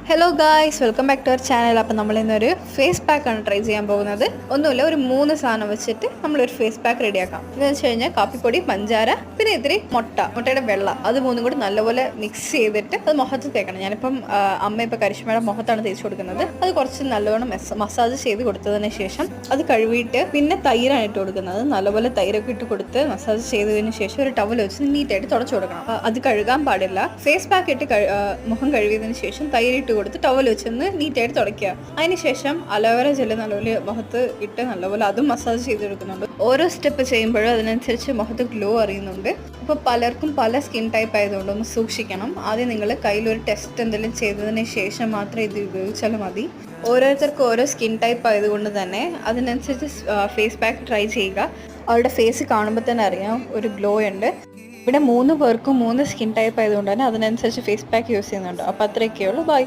Hello guys, welcome back to our channel. അപ്പോൾ നമ്മൾ ഇന്നൊരു ഫേസ് പാക്കാണ് ട്രൈ ചെയ്യാൻ പോകുന്നത്. ഒന്നുമില്ല, ഒരു 3 സാധനം വെച്ചിട്ട് നമ്മളൊരു ഫേസ് പാക്ക് റെഡിയാക്കാം. എന്ന് വെച്ച് കഴിഞ്ഞാൽ കാപ്പിപ്പൊടി, പഞ്ചാര, പിന്നെ ഇത്തിരി മുട്ടയുടെ വെള്ള, അത് മൂന്നും കൂടി നല്ലപോലെ മിക്സ് ചെയ്തിട്ട് അത് മുഖത്ത് തേക്കണം. ഞാനിപ്പം അമ്മ ഇപ്പോൾ കരിഷ്മയുടെ മുഖത്താണ് തേച്ച് കൊടുക്കുന്നത്. അത് കുറച്ച് നല്ലവണ്ണം മസാജ് ചെയ്ത് കൊടുത്തതിന് ശേഷം അത് കഴുകിയിട്ട് പിന്നെ തൈരാണ് ഇട്ട് കൊടുക്കുന്നത്. നല്ലപോലെ തൈരൊക്കെ ഇട്ട് കൊടുത്ത് മസാജ് ചെയ്തതിന് ശേഷം ഒരു ടവൽ വെച്ച് നീറ്റായിട്ട് തുടച്ചു കൊടുക്കണം. അത് കഴുകാൻ പാടില്ല. ഫേസ് പാക്ക് ഇട്ട് മുഖം കഴുകിയതിന് ശേഷം തൈരിട്ട് കൊടുത്ത് ടവൽ വെച്ചൊന്ന് നീറ്റായിട്ട് തുടയ്ക്കുക. അതിനുശേഷം അലോവേറ ജെല്ല് നല്ലപോലെ മുഖത്ത് ഇട്ട് നല്ലപോലെ അതും മസാജ് ചെയ്തെടുക്കുന്നുണ്ട്. ഓരോ സ്റ്റെപ്പ് ചെയ്യുമ്പോഴും അതിനനുസരിച്ച് മുഖത്ത് ഗ്ലോ അറിയുന്നുണ്ട്. അപ്പോൾ പലർക്കും പല സ്കിൻ ടൈപ്പ് ആയതുകൊണ്ട് ഒന്ന് സൂക്ഷിക്കണം. ആദ്യം നിങ്ങൾ കയ്യിലൊരു ടെസ്റ്റ് എന്തെങ്കിലും ചെയ്തതിന് ശേഷം മാത്രം ഇത് ഉപയോഗിച്ചാലും മതി. ഓരോരുത്തർക്കും ഓരോ സ്കിൻ ടൈപ്പ് ആയതുകൊണ്ട് തന്നെ അതിനനുസരിച്ച് ഫേസ് പാക്ക് ട്രൈ ചെയ്യുക. അവളുടെ ഫേസ് കാണുമ്പോൾ തന്നെ അറിയാം ഒരു ഗ്ലോ ഉണ്ട്. ഇവിടെ 3 പേർക്കും 3 സ്കിൻ ടൈപ്പ് ആയതുകൊണ്ട് തന്നെ അതിനനുസരിച്ച് ഫേസ് പാക്ക് യൂസ് ചെയ്യുന്നുണ്ട്. അപ്പോൾ അത്രയൊക്കെയുള്ളൂ. ബൈ.